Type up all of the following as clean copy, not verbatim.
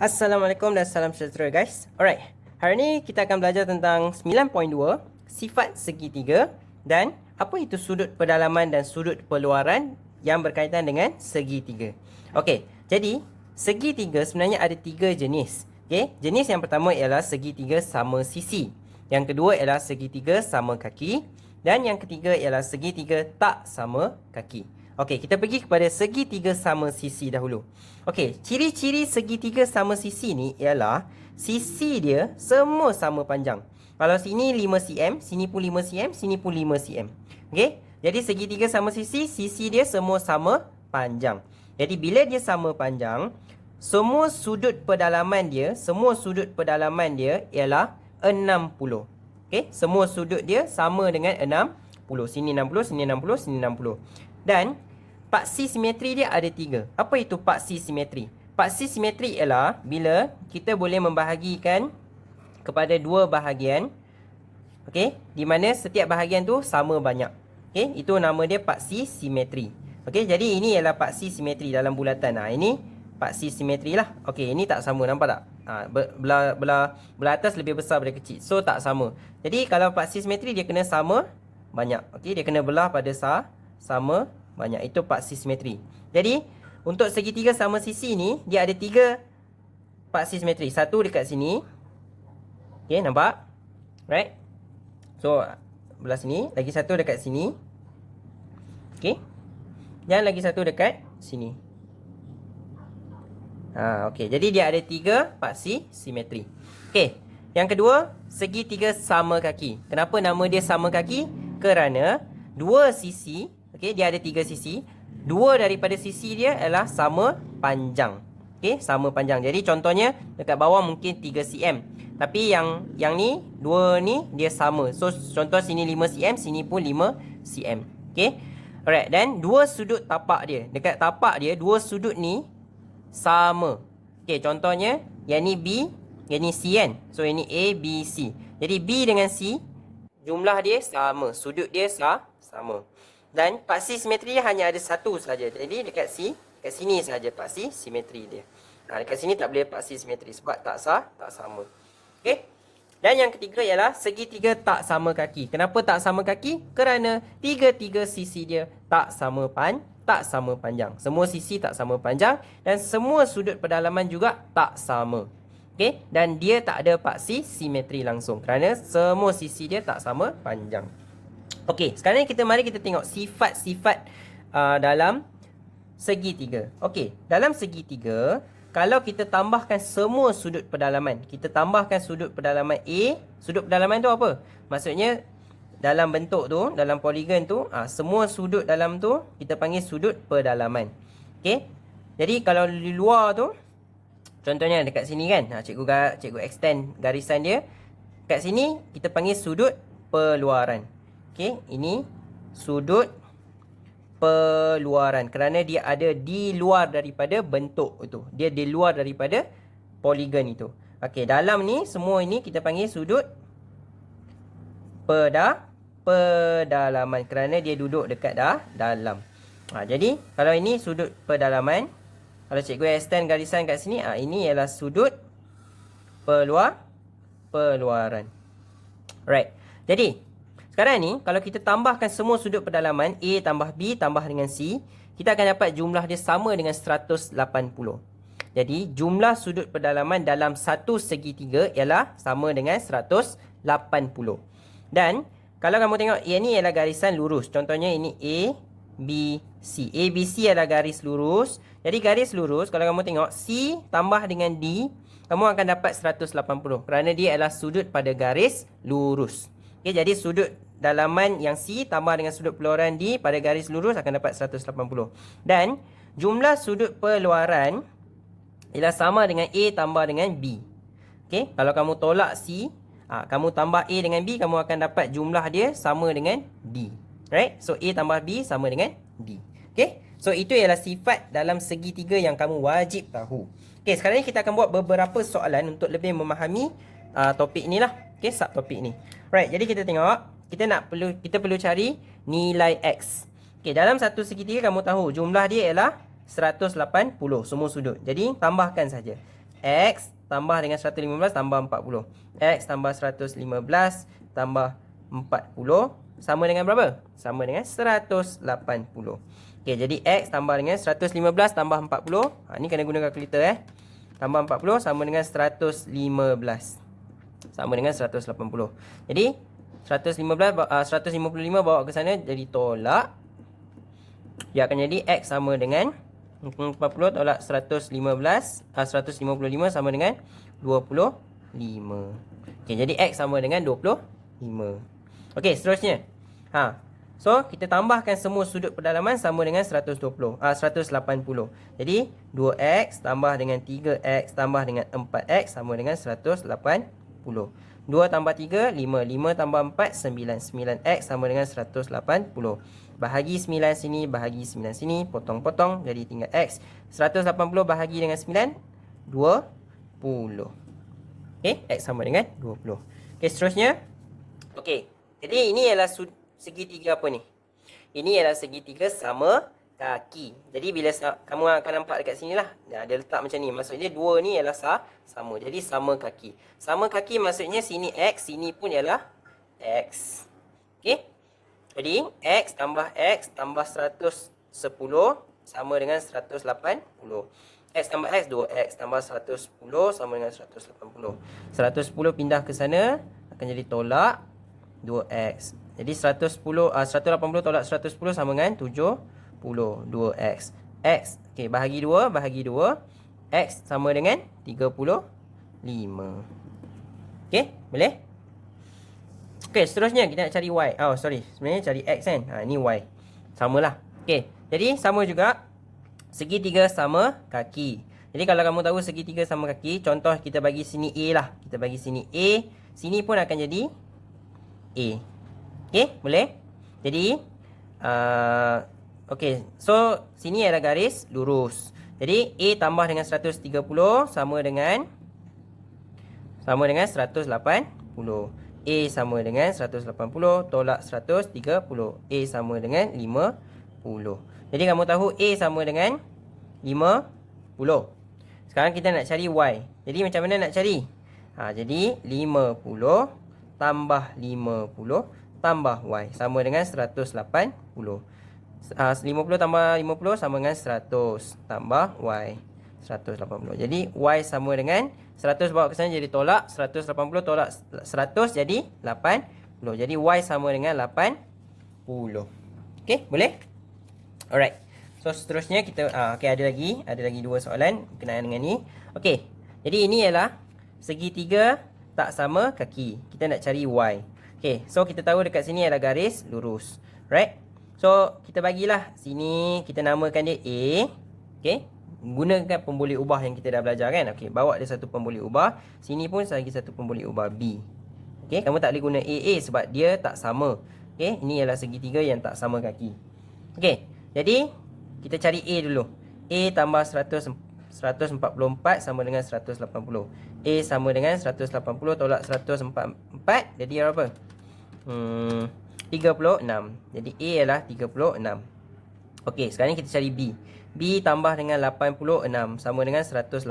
Assalamualaikum dan salam sejahtera guys. Alright, hari ini kita akan belajar tentang 9.2 sifat segitiga dan apa itu sudut pedalaman dan sudut peluaran yang berkaitan dengan segitiga. Okey, jadi segitiga sebenarnya ada 3 jenis. Okey, jenis yang pertama ialah segitiga sama sisi. Yang kedua ialah segitiga sama kaki dan yang ketiga ialah segitiga tak sama kaki. Okey, kita pergi kepada segitiga sama sisi dahulu. Okey, ciri-ciri segitiga sama sisi ni ialah sisi dia semua sama panjang. Kalau sini 5 cm, sini pun 5 cm, sini pun 5 cm. Okey, jadi segitiga sama sisi dia semua sama panjang. Jadi bila dia sama panjang, semua sudut pedalaman dia ialah 60. Okey, semua sudut dia sama dengan 60. Sini 60, sini 60, sini 60. Dan paksi simetri dia ada 3. Apa itu paksi simetri? Paksi simetri ialah bila kita boleh membahagikan kepada 2 bahagian. Okey, di mana setiap bahagian tu sama banyak. Okey, itu nama dia paksi simetri. Okey, jadi ini ialah paksi simetri dalam bulatan. Ini paksi simetri lah. Okey, ini tak sama, nampak tak? Belah atas lebih besar daripada kecil. So tak sama. Jadi kalau paksi simetri dia kena sama banyak. Okey, dia kena belah pada sama banyak. Itu paksi simetri. Jadi untuk segitiga sama sisi ni dia ada 3 paksi simetri. Satu dekat sini. Okey, nampak? Right? So belah sini, lagi satu dekat sini. Okey. Dan lagi satu dekat sini. Okey, jadi dia ada 3 paksi simetri. Okey, yang kedua, segitiga sama kaki. Kenapa nama dia sama kaki? Kerana 2 sisi, okey, dia ada 3 sisi. 2 daripada sisi dia adalah sama panjang. Okey, sama panjang. Jadi contohnya dekat bawah mungkin 3 cm. Tapi yang ni, 2 ni dia sama. So contoh sini 5 cm, sini pun 5 cm. Okey. Alright, dan 2 sudut tapak dia. Dekat tapak dia 2 sudut ni sama. Okey, contohnya yang ni B, yang ni C kan. So ini A, B, C. Jadi B dengan C jumlah dia sama, sudut dia sama. Dan paksi simetri dia hanya ada satu saja. Jadi dekat sini saja paksi simetri dia. Dekat sini tak boleh paksi simetri sebab tak sama. Okey. Dan yang ketiga ialah segitiga tak sama kaki. Kenapa tak sama kaki? Kerana tiga-tiga sisi dia tak sama panjang. Semua sisi tak sama panjang dan semua sudut pedalaman juga tak sama. Okey, dan dia tak ada paksi simetri langsung kerana semua sisi dia tak sama panjang. Okey, sekarang mari kita tengok sifat-sifat dalam segitiga. Okey, dalam segitiga kalau kita tambahkan semua sudut pedalaman, kita tambahkan sudut pedalaman A. Sudut pedalaman tu apa? Maksudnya dalam bentuk tu, dalam poligon tu, semua sudut dalam tu kita panggil sudut pedalaman. Okey. Jadi kalau di luar tu, contohnya dekat sini kan, cikgu extend garisan dia. Kat sini kita panggil sudut peluaran. Okey, ini sudut peluaran kerana dia ada di luar daripada bentuk itu. Dia di luar daripada poligon itu. Okey, dalam ni semua ini kita panggil sudut pedalaman kerana dia duduk dekat dalam. Jadi kalau ini sudut pedalaman, kalau cikgu extend garisan kat sini, ini ialah sudut peluaran. Right. Jadi sekarang ni kalau kita tambahkan semua sudut pedalaman A tambah B tambah dengan C, kita akan dapat jumlah dia sama dengan 180. Jadi jumlah sudut pedalaman dalam satu segitiga ialah sama dengan 180. Dan kalau kamu tengok ini ialah garisan lurus. Contohnya ini A, B, C. A, B, C adalah garis lurus. Jadi garis lurus kalau kamu tengok C tambah dengan D, kamu akan dapat 180 kerana dia adalah sudut pada garis lurus. Okay, jadi sudut dalaman yang C tambah dengan sudut peluaran D pada garis lurus akan dapat 180. Dan jumlah sudut peluaran ialah sama dengan A tambah dengan B. Okay, kalau kamu tolak C, kamu tambah A dengan B, kamu akan dapat jumlah dia sama dengan D. Right? So A tambah B sama dengan D. Okay, so itu ialah sifat dalam segitiga yang kamu wajib tahu. Okay, sekarang ni kita akan buat beberapa soalan untuk lebih memahami topik ni lah. Okay, subtopik ni. Right, jadi kita tengok. Kita perlu cari nilai X. Okay, dalam satu segitiga kamu tahu jumlah dia ialah 180 semua sudut. Jadi tambahkan saja. X tambah dengan 115 tambah 40. X tambah 115 tambah 40 sama dengan berapa? Sama dengan 180. Okey, jadi X tambah dengan 115 tambah 40. Ni kena guna kalkulator Tambah 40 sama dengan 115. Sama dengan 180. Jadi 155 bawa ke sana jadi tolak. Dia akan jadi X sama dengan 40 tolak 155 sama dengan 25. Okey, jadi X sama dengan 25. Okey, seterusnya. So, kita tambahkan semua sudut pedalaman sama dengan 180. Jadi, 2X tambah dengan 3X tambah dengan 4X sama dengan 180. 2 tambah 3, 5. 5 tambah 4, 9. 9X sama dengan 180. Bahagi 9 sini, bahagi 9 sini. Potong-potong, jadi tinggal X. 180 bahagi dengan 9, 20. Okey, X sama dengan 20. Okey, seterusnya. Okey, jadi ini ialah segitiga apa ni? Ini ialah segitiga sama kaki. Jadi bila kamu akan nampak dekat sini lah, dia letak macam ni. Maksudnya dua ni ialah sama. Jadi sama kaki. Sama kaki maksudnya sini X, sini pun ialah X. Okey. Jadi X tambah 110 sama dengan 180. X tambah X, 2X tambah 110 sama dengan 180. 110 pindah ke sana, akan jadi tolak 2X. Jadi 180 tolak 110 sama dengan 70. 2X. X. Okey, bahagi 2. X sama dengan 35. Okey, boleh? Okey, seterusnya kita nak cari Y. Sebenarnya cari X kan. Ni Y. Samalah. Okey, jadi sama juga segitiga sama kaki. Jadi kalau kamu tahu segitiga sama kaki, contoh kita bagi sini A lah. Kita bagi sini A, sini pun akan jadi A. Okey, boleh? Jadi okey, so sini adalah garis lurus. Jadi A tambah dengan 130 sama dengan 180. A sama dengan 180 tolak 130. A sama dengan 50. Jadi kamu tahu A sama dengan 50. Sekarang kita nak cari Y. Jadi macam mana nak cari? Jadi 50 tambah 50 tambah Y sama dengan 180. 50 tambah 50 sama dengan 100 tambah Y 180. Jadi Y sama dengan 100 bawa ke sana jadi tolak. 180 tolak 100 jadi 80. Jadi Y sama dengan 80. Okey, boleh? Alright. So seterusnya kita okey, ada lagi dua soalan berkenaan dengan ni. Okey. Jadi ini ialah segitiga tak sama kaki. Kita nak cari Y. Okey, so kita tahu dekat sini adalah garis lurus. Right? So kita bagilah sini, kita namakan dia A. Okey. Gunakan pemboleh ubah yang kita dah belajar kan. Okey, bawa dia satu pemboleh ubah. Sini pun lagi satu pemboleh ubah B. Okey, kamu tak boleh guna AA sebab dia tak sama. Okey, ini ialah segitiga yang tak sama kaki. Okey, jadi kita cari A dulu. A tambah 144 sama dengan 180. A sama dengan 180 tolak 144 jadi berapa? 36. Jadi A ialah 36. Okey, sekarang kita cari B. B tambah dengan 86 sama dengan 180.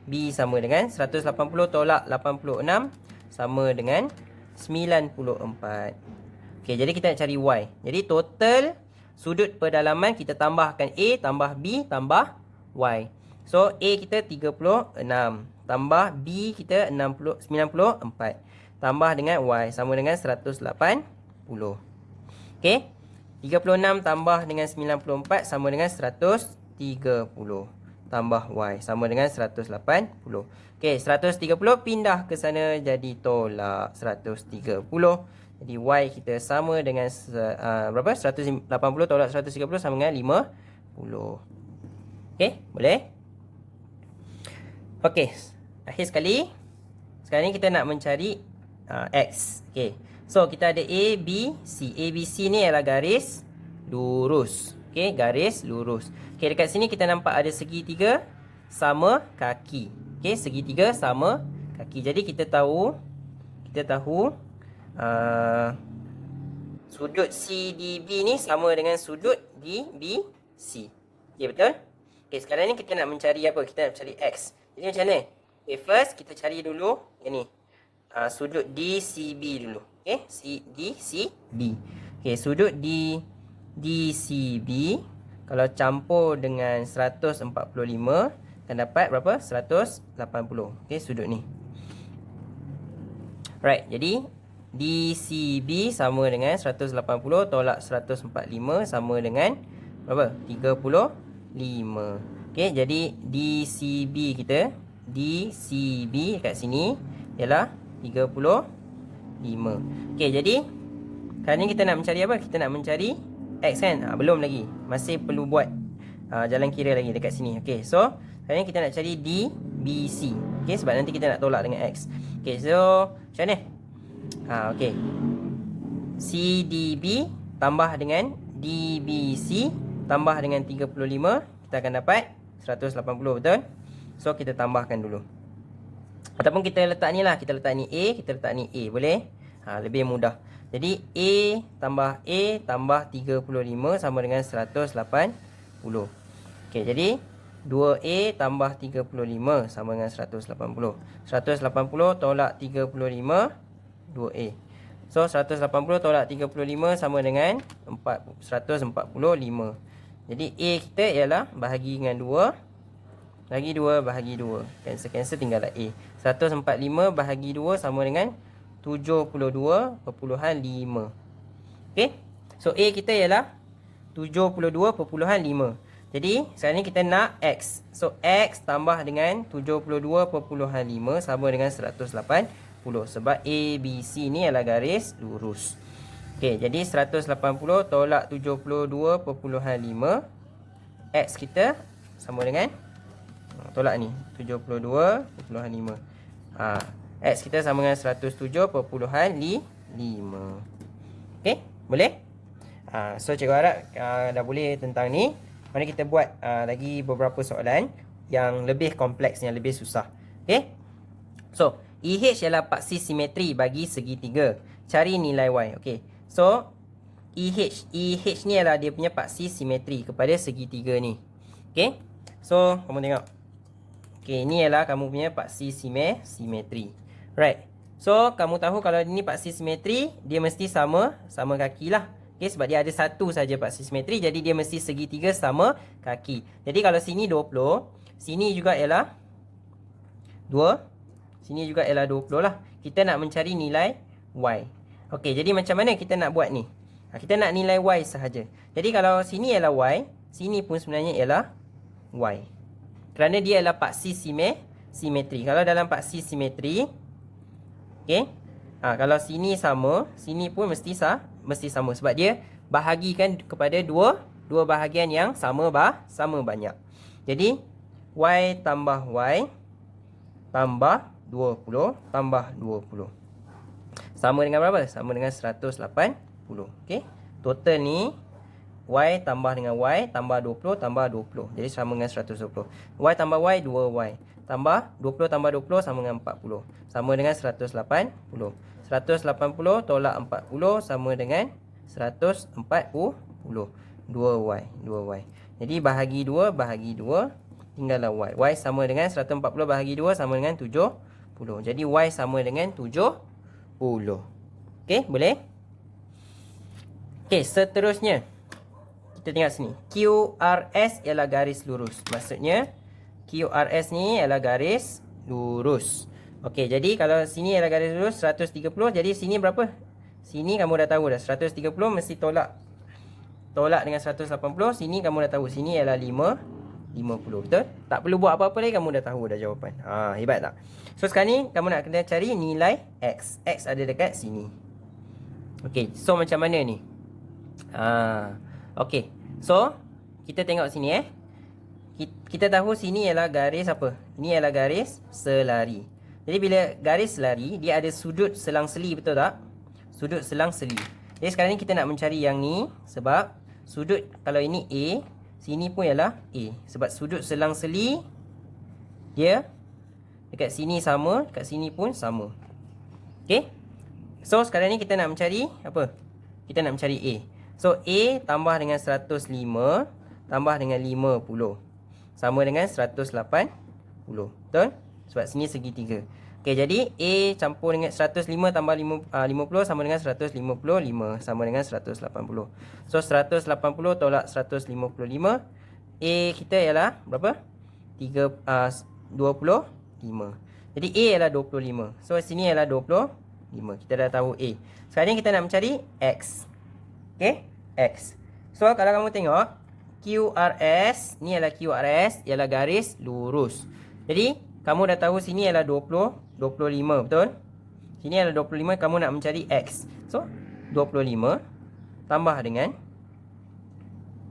B sama dengan 180 tolak 86 sama dengan 94. Okey, jadi kita nak cari Y. Jadi total sudut pedalaman kita tambahkan A tambah B tambah Y. So A kita 36 tambah B kita 94 tambah dengan Y sama dengan 180. Okey. 36 tambah dengan 94 sama dengan 130 tambah Y sama dengan 180. Okey, 130 pindah ke sana jadi tolak 130. Jadi Y kita sama dengan berapa? 180 tolak 130 sama dengan 50. Okey, boleh? Okey, akhir sekali. Sekarang ni kita nak mencari X. Okey. So, kita ada A, B, C. A, B, C ni adalah garis lurus. Okey, garis lurus. Okey, dekat sini kita nampak ada segitiga sama kaki. Okey, segitiga sama kaki. Jadi, kita tahu sudut CDB ni sama dengan sudut DBC. Okey, betul? Okey, sekarang ni kita nak mencari apa? Kita nak mencari X. Jadi macam mana? Okay, first kita cari dulu yang ni. Sudut DCB dulu. Okay, DCB. Okay, sudut DCB kalau campur dengan 145 akan dapat berapa? 180. Okay, sudut ni. Right, jadi DCB sama dengan 180 tolak 145 sama dengan berapa? 35. Okay, jadi DCB kita, DCB kat sini ialah 35. Okay, jadi sekarang ni kita nak mencari apa? Kita nak mencari X kan? Belum lagi. Masih perlu buat jalan kira lagi dekat sini. Okay, so sekarang ni kita nak cari DBC. Okay, sebab nanti kita nak tolak dengan X. Okay, so macam mana? Okay, CDB tambah dengan DBC tambah dengan 35, kita akan dapat 180, betul? So kita tambahkan dulu. Ataupun kita letak ni lah, kita letak ni A, kita letak ni A, boleh? Lebih mudah. Jadi A tambah 35 sama dengan 180. Okay, jadi 2A tambah 35 sama dengan 180. 180 tolak 35, 2A. So 180 tolak 35 sama dengan 145. Jadi A kita ialah bahagi dengan 2, bahagi 2, bahagi 2. Cancel tinggallah A. 145 bahagi 2 sama dengan 72.5. Okay, so A kita ialah 72.5. Jadi sekarang ni kita nak X. So X tambah dengan 72.5 sama dengan 180. Sebab ABC ni adalah garis lurus. Okay, jadi 180 tolak 72.5. X kita sama dengan, tolak ni, 72.5. X kita sama dengan 107.5. Okay, boleh? So cikgu harap dah boleh tentang ni. Mari kita buat lagi beberapa soalan yang lebih kompleks, yang lebih susah. Okay, so EH ialah paksi simetri bagi segitiga. Cari nilai Y. Okay, so EH ni adalah dia punya paksi simetri kepada segitiga ni. Okay, so kamu tengok. Okay, ni ialah kamu punya paksi simetri. Right, so kamu tahu kalau ini paksi simetri, dia mesti sama kaki lah. Okay, sebab dia ada satu saja paksi simetri, jadi dia mesti segitiga sama kaki. Jadi kalau sini 20, sini juga ialah 2, sini juga ialah 20 lah. Kita nak mencari nilai Y. Okey, jadi macam mana kita nak buat ni? Kita nak nilai Y sahaja. Jadi kalau sini ialah Y, sini pun sebenarnya ialah Y. Kerana dia ialah paksi simetri. Kalau dalam paksi simetri, okey, kalau sini sama, sini pun mesti sama. Sebab dia bahagikan kepada dua bahagian yang sama banyak. Jadi Y tambah Y tambah 20 tambah 20 sama dengan berapa? Sama dengan 180. Okey, total ni Y tambah dengan Y tambah 20 tambah 20, jadi sama dengan 120. Y tambah Y 2Y tambah 20 tambah 20 sama dengan 40, sama dengan 180. 180 tolak 40 sama dengan 140. 2Y. Jadi bahagi 2 tinggallah Y. Y sama dengan 140 bahagi 2 sama dengan 70. Jadi Y sama dengan 70. Okey, boleh? Okey, seterusnya kita tengok sini. QRS ialah garis lurus. Maksudnya QRS ni ialah garis lurus. Okey, jadi kalau sini ialah garis lurus 130, jadi sini berapa? Sini kamu dah tahu dah, 130 mesti tolak dengan 180. Sini kamu dah tahu, sini ialah 50, betul? Tak perlu buat apa-apa lagi, kamu dah tahu dah jawapan. Hebat tak? So sekarang ni kamu nak kena cari nilai X. X ada dekat sini. Okey, so macam mana ni? Okey, so kita tengok sini kita tahu sini ialah garis apa? Ini ialah garis selari. Jadi bila garis selari, dia ada sudut selang-seli, betul tak? Sudut selang-seli. Jadi sekarang ni kita nak mencari yang ni. Sebab sudut, kalau ini A, sini pun ialah A. Sebab sudut selang-seli dia dekat sini sama, dekat sini pun sama. Okey, so sekarang ni kita nak mencari apa? Kita nak mencari A. So A tambah dengan 105 tambah dengan 50 sama dengan 180. Betul? Sebab sini segitiga. Okey, jadi A campur dengan 105 tambah 50 sama dengan 155 sama dengan 180. So 180 tolak 155. A kita ialah berapa? 25. Jadi A ialah 25. So sini ialah 25. Kita dah tahu A. Sekarang ni kita nak mencari X. Okey? X. So kalau kamu tengok QRS, ni ialah QRS, ialah garis lurus. Jadi kamu dah tahu sini ialah 25, betul? Sini ialah 25, kamu nak mencari X. So 25 tambah dengan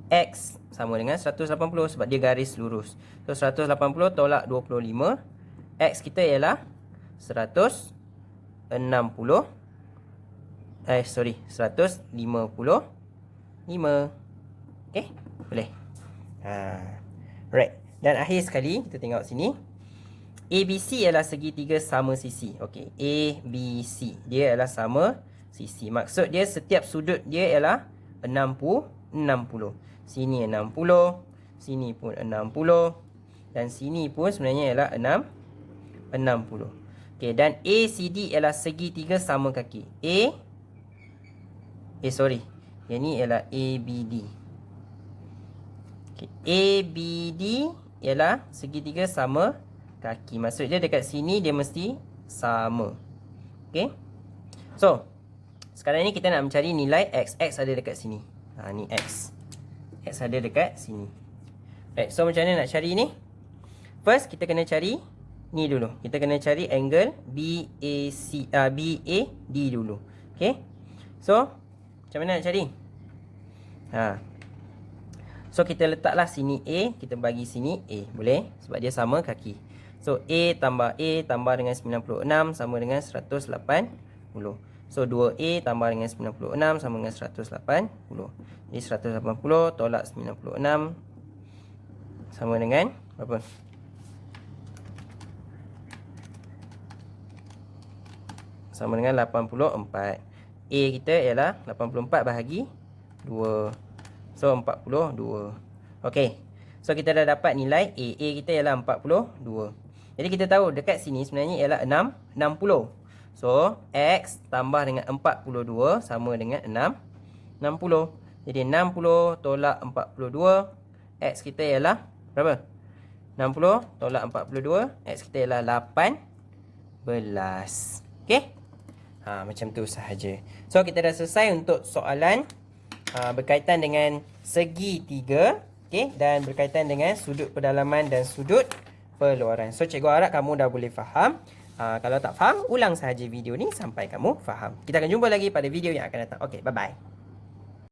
X sama dengan 180 sebab dia garis lurus. So 180 tolak 25, X kita ialah 155. Okey, boleh. Right. Dan akhir sekali kita tengok sini. ABC ialah segitiga sama sisi. Okey, ABC dia ialah sama sisi. Maksud dia setiap sudut dia ialah 60. Sini 60, sini pun 60 dan sini pun sebenarnya ialah 60. Okey, dan ACD ialah segitiga sama kaki. Yang ni ialah ABD. Okey, ABD ialah segitiga sama kaki. Maksud dia dekat sini dia mesti sama. Okey. So, sekarang ni kita nak mencari nilai X. X ada dekat sini. Ni X. X ada dekat sini. Right, so macam mana nak cari ni? First, kita kena cari ni dulu. Kita kena cari angle BAD dulu. Okey. So, macam mana nak cari? So, kita letaklah sini A. Kita bagi sini A. Boleh? Sebab dia sama kaki. So, A tambah dengan 96 sama dengan 180. So, 2A tambah dengan 96 sama dengan 180. Jadi, 180 tolak 96 sama dengan berapa? Sama dengan 84. A kita ialah 84 bahagi 2. So, 42. Okey. So, kita dah dapat nilai A. A kita ialah 42. Jadi, kita tahu dekat sini sebenarnya ialah 60. So, X tambah dengan 42 sama dengan 60. Jadi, 60 tolak 42. X kita ialah berapa? 60 tolak 42. X kita ialah 18. Okey? Macam tu sahaja. So, kita dah selesai untuk soalan berkaitan dengan segitiga. Okey? Dan berkaitan dengan sudut pedalaman dan sudut peluaran. So, cikgu harap kamu dah boleh faham. Kalau tak faham, ulang sahaja video ni sampai kamu faham. Kita akan jumpa lagi pada video yang akan datang. Okey, bye-bye.